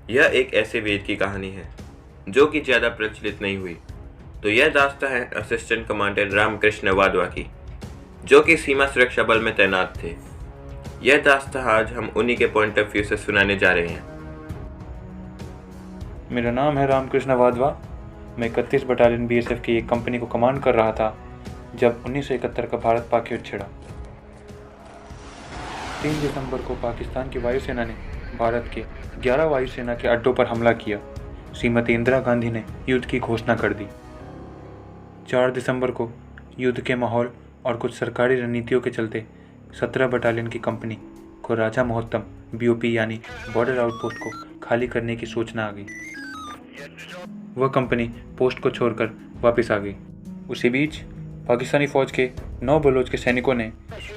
यह एक ऐसे वीर की कहानी है जो कि ज़्यादा प्रचलित नहीं हुई। तो यह दास्तां है असिस्टेंट कमांडर रामकृष्ण वाधवा की, जो कि सीमा सुरक्षा बल में तैनात थे। यह दास्तां आज हम उन्हीं के पॉइंट ऑफ व्यू से सुनाने जा रहे हैं। मेरा नाम है रामकृष्ण वाधवा। मैं 31 बटालियन बीएसएफ की एक कंपनी को कमांड कर रहा था जब 1971 का भारत पाक युद्ध छिड़ा। 3 दिसंबर को पाकिस्तान की वायुसेना ने भारत के 11 वायुसेना के अड्डों पर हमला किया। श्रीमती इंदिरा गांधी ने युद्ध की घोषणा कर दी। 4 दिसंबर को युद्ध के माहौल और कुछ सरकारी रणनीतियों के चलते 17 बटालियन की कंपनी को राजा मोहत्तम बीओपी यानी बॉर्डर आउटपोस्ट को खाली करने की सूचना आ गई। वह कंपनी पोस्ट को छोड़कर वापस आ गई। उसी बीच पाकिस्तानी फौज के 9 बलोच के सैनिकों ने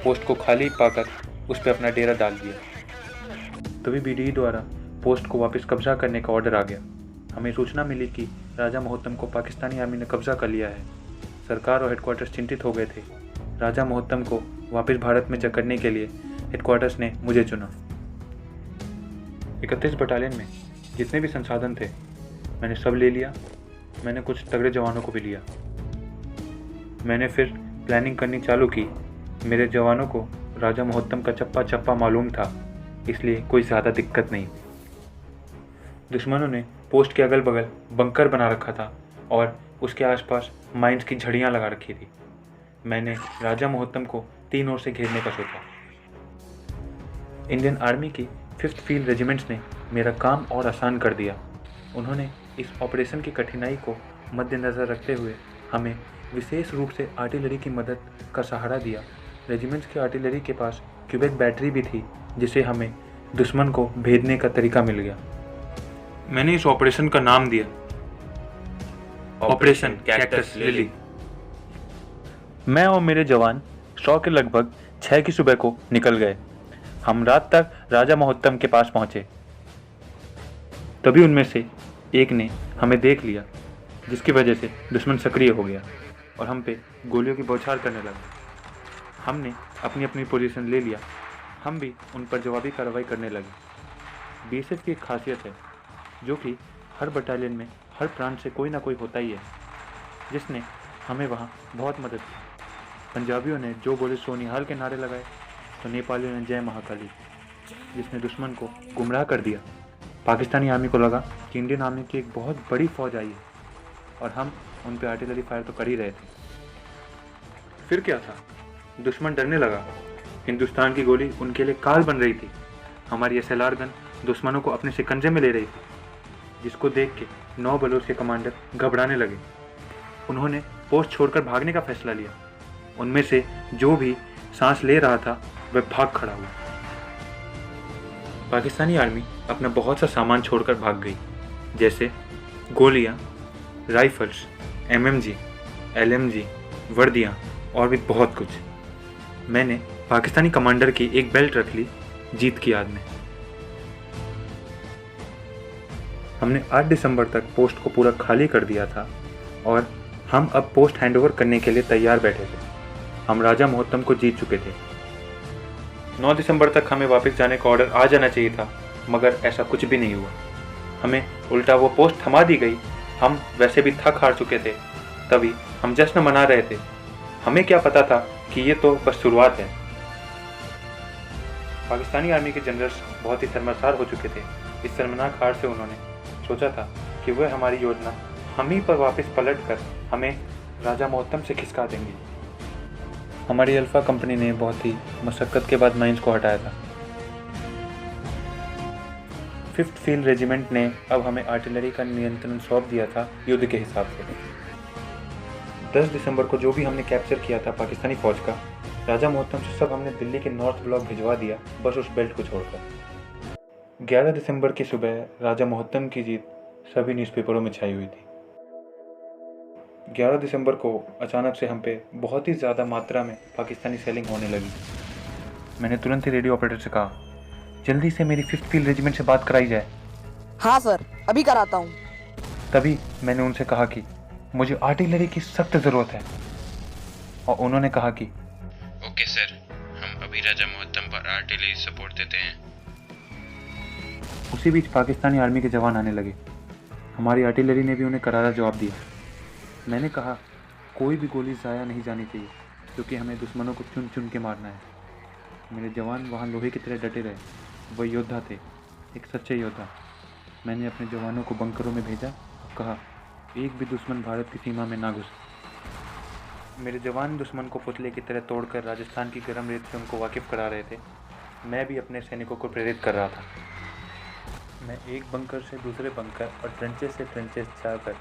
पोस्ट को खाली पाकर उस पर अपना डेरा डाल दिया। तभी बीडीई द्वारा पोस्ट को वापस कब्जा करने का ऑर्डर आ गया। हमें सूचना मिली कि राजा मोहत्तम को पाकिस्तानी आर्मी ने कब्जा कर लिया है। सरकार और हेडक्वार्टर्स चिंतित हो गए थे। राजा मोहत्तम को वापस भारत में जकड़ने के लिए हेडक्वार्टर्स ने मुझे चुना। 31 बटालियन में जितने भी संसाधन थे मैंने सब ले लिया। मैंने कुछ तगड़े जवानों को भी लिया। मैंने फिर प्लानिंग करनी चालू की। मेरे जवानों को राजा मोहत्तम का चप्पा चप्पा मालूम था, इसलिए कोई ज़्यादा दिक्कत नहीं। दुश्मनों ने पोस्ट के अगल बगल बंकर बना रखा था और उसके आसपास माइंस की झड़ियाँ लगा रखी थी। मैंने राजा मोहत्तम को 3 ओर से घेरने का सोचा। इंडियन आर्मी की 5th फील्ड रेजिमेंट्स ने मेरा काम और आसान कर दिया। उन्होंने इस ऑपरेशन की कठिनाई को मद्देनज़र रखते हुए हमें विशेष रूप से आर्टिलरी की मदद का सहारा दिया। रेजिमेंट्स की आर्टिलरी के पास क्यूबेक बैटरी भी थी, जिसे हमें दुश्मन को भेदने का तरीका मिल गया। मैंने इस ऑपरेशन का नाम दिया ऑपरेशन कैक्टस लिली। मैं और मेरे जवान 100 के लगभग 6 की सुबह को निकल गए। हम रात तक राजा मोहत्तम के पास पहुंचे। तभी उनमें से एक ने हमें देख लिया, जिसकी वजह से दुश्मन सक्रिय हो गया और हम पे गोलियों की बौछार करने लगा। हमने अपनी अपनी पोजीशन ले लिया। हम भी उन पर जवाबी कार्रवाई करने लगे। बीएसएफ की एक खासियत है, जो कि हर बटालियन में हर प्रांत से कोई ना कोई होता ही है, जिसने हमें वहाँ बहुत मदद की। पंजाबियों ने जो बोले सो निहाल के नारे लगाए, तो नेपालियों ने जय महाकाली, जिसने दुश्मन को गुमराह कर दिया। पाकिस्तानी आर्मी को लगा कि इंडियन आर्मी की एक बहुत बड़ी फौज आई है और हम उन पर आर्टिलरी फायर तो कर ही रहे थे। फिर क्या था, दुश्मन डरने लगा। हिंदुस्तान की गोली उनके लिए काल बन रही थी। हमारी एसएलआर गन दुश्मनों को अपने शिकंजे में ले रही थी, जिसको देख के 9 बलोच के कमांडर घबराने लगे। उन्होंने पोस्ट छोड़कर भागने का फैसला लिया। उनमें से जो भी सांस ले रहा था वह भाग खड़ा हुआ। पाकिस्तानी आर्मी अपना बहुत सा सामान छोड़कर भाग गई, जैसे गोलियां, राइफल्स, एमएमजी, एलएमजी, वर्दियां और भी बहुत कुछ। मैंने पाकिस्तानी कमांडर की एक बेल्ट रख ली, जीत की याद में। हमने 8 दिसंबर तक पोस्ट को पूरा खाली कर दिया था और हम अब पोस्ट हैंडओवर करने के लिए तैयार बैठे थे। हम राजा मोहत्तम को जीत चुके थे। 9 दिसंबर तक हमें वापस जाने का ऑर्डर आ जाना चाहिए था, मगर ऐसा कुछ भी नहीं हुआ। हमें उल्टा वो पोस्ट थमा दी गई। हम वैसे भी थक हार चुके थे। तभी हम जश्न मना रहे थे। हमें क्या पता था कि ये तो बस शुरुआत है। पाकिस्तानी आर्मी के जनरल्स बहुत ही शर्मसार हो चुके थे। इस शर्मनाक हार से उन्होंने सोचा था कि वह हमारी योजना हम ही पर वापस पलट कर हमें राजा मोहत्तम से खिसका देंगे। हमारी अल्फा कंपनी ने बहुत ही मशक्क़त के बाद माइंस को हटाया था। 5th फील्ड रेजिमेंट ने अब हमें आर्टिलरी का नियंत्रण सौंप दिया था युद्ध के हिसाब से। 10 दिसंबर को जो भी हमने कैप्चर किया था पाकिस्तानी फौज का, राजा मोहत्तम से सब हमने दिल्ली के नॉर्थ ब्लॉक भिजवा दिया, बस उस बेल्ट को छोड़कर। 11 दिसंबर की सुबह राजा मोहत्तम की जीत सभी न्यूज़पेपरों में छाई हुई थी। 11 दिसंबर को अचानक से हम पे बहुत ही ज़्यादा मात्रा में पाकिस्तानी सेलिंग होने लगी। मैंने तुरंत ही रेडियो ऑपरेटर से कहा, जल्दी से मेरी 5th फील्ड रेजिमेंट से बात कराई जाए। हाँ सर, अभी कराता हूँ। तभी मैंने उनसे कहा कि मुझे आर्टिलरी की सख्त ज़रूरत है, और उन्होंने कहा कि ओके सर, हम अभी राजा मोहत्तम पर आर्टिलरी सपोर्ट देते हैं। उसी बीच पाकिस्तानी आर्मी के जवान आने लगे। हमारी आर्टिलरी ने भी उन्हें करारा जवाब दिया। मैंने कहा कोई भी गोली ज़ाया नहीं जानी चाहिए, क्योंकि हमें दुश्मनों को चुन चुन के मारना है। मेरे जवान वहाँ लोहे की तरह डटे रहे। वह योद्धा थे, एक सच्चे योद्धा। मैंने अपने जवानों को बंकरों में भेजा और कहा एक भी दुश्मन भारत की सीमा में ना घुसे। मेरे जवान दुश्मन को पुतले की तरह तोड़कर राजस्थान की गर्म रेत से उनको वाकिफ़ करा रहे थे। मैं भी अपने सैनिकों को प्रेरित कर रहा था। मैं एक बंकर से दूसरे बंकर और ट्रेंचेस से ट्रेंचेस जाकर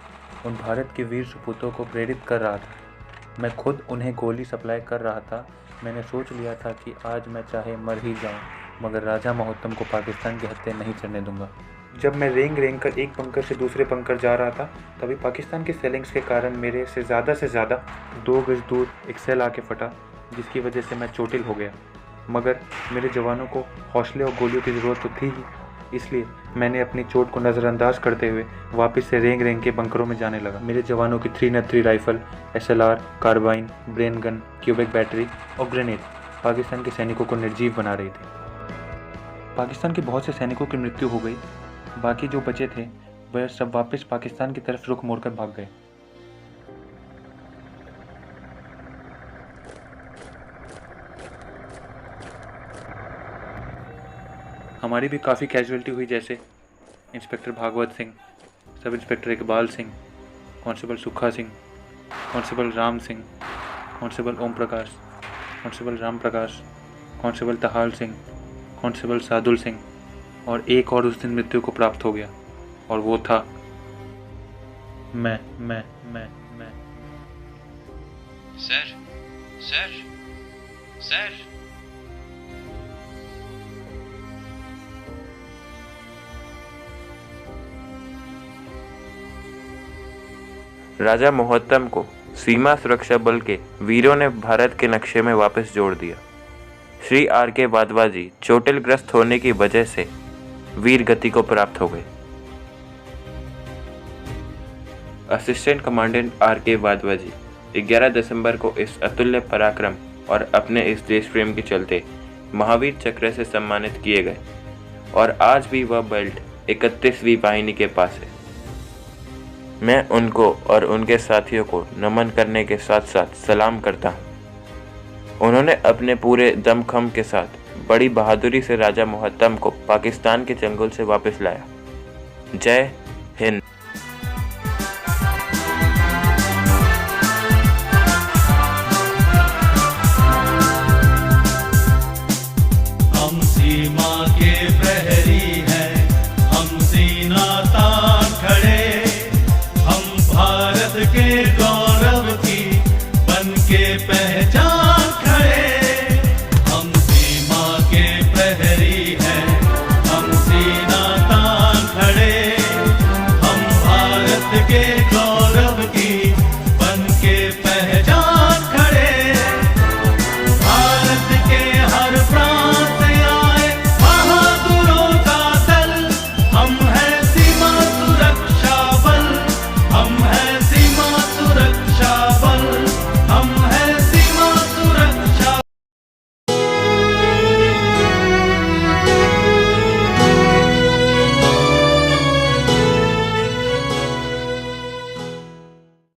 उन भारत के वीर सपूतों को प्रेरित कर रहा था। मैं खुद उन्हें गोली सप्लाई कर रहा था। मैंने सोच लिया था कि आज मैं चाहे मर ही जाऊं, मगर राजा महोत्तम को पाकिस्तान के हत्थे नहीं चढ़ने दूंगा। जब मैं रेंग कर एक बंकर से दूसरे बंकर जा रहा था, तभी पाकिस्तान के सेलिंग्स के कारण मेरे से ज़्यादा 2 गज दूर एक सेल आके फटा, जिसकी वजह से मैं चोटिल हो गया। मगर मेरे जवानों को हौसले और गोलियों की ज़रूरत तो थी ही, इसलिए मैंने अपनी चोट को नज़रअंदाज करते हुए वापस से रेंग के बंकरों में जाने लगा। मेरे जवानों की 303 rifle, SLR, carbine, Bren gun, cubic battery और ग्रेनेड पाकिस्तान के सैनिकों को निर्जीव बना रही थी। पाकिस्तान के बहुत से सैनिकों की मृत्यु हो गई। बाकी जो बचे थे वह सब वापस पाकिस्तान की तरफ रुख मोड़कर भाग गए। हमारी भी काफ़ी कैजुअलिटी हुई, जैसे inspector Bhagavat Singh, sub inspector Iqbal Singh, constable सुखा Singh, constable Ram Singh, constable Om Prakash, constable Ram Prakash, constable तहाल Singh, constable Sadul Singh, और एक और उस दिन मृत्यु को प्राप्त हो गया, और वो था मैं। सर सर सर राजा मोहत्तम को सीमा सुरक्षा बल के वीरों ने भारत के नक्शे में वापस जोड़ दिया। श्री RK वाधवा जी चोटिलग्रस्त होने की वजह से वीर गति को प्राप्त हो गए। असिस्टेंट कमांडेंट RK वाधवा जी 11 दिसंबर को इस अतुल्य पराक्रम और अपने इस देश प्रेम के चलते महावीर चक्र से सम्मानित किए गए, और आज भी वह बेल्ट 31वीं वाहिनी के पास है। मैं उनको और उनके साथियों को नमन करने के साथ साथ सलाम करता हूँ। उन्होंने अपने पूरे दमखम के साथ बड़ी बहादुरी से राजा मोहत्तम को पाकिस्तान के चंगुल से वापस लाया। जय हिंद।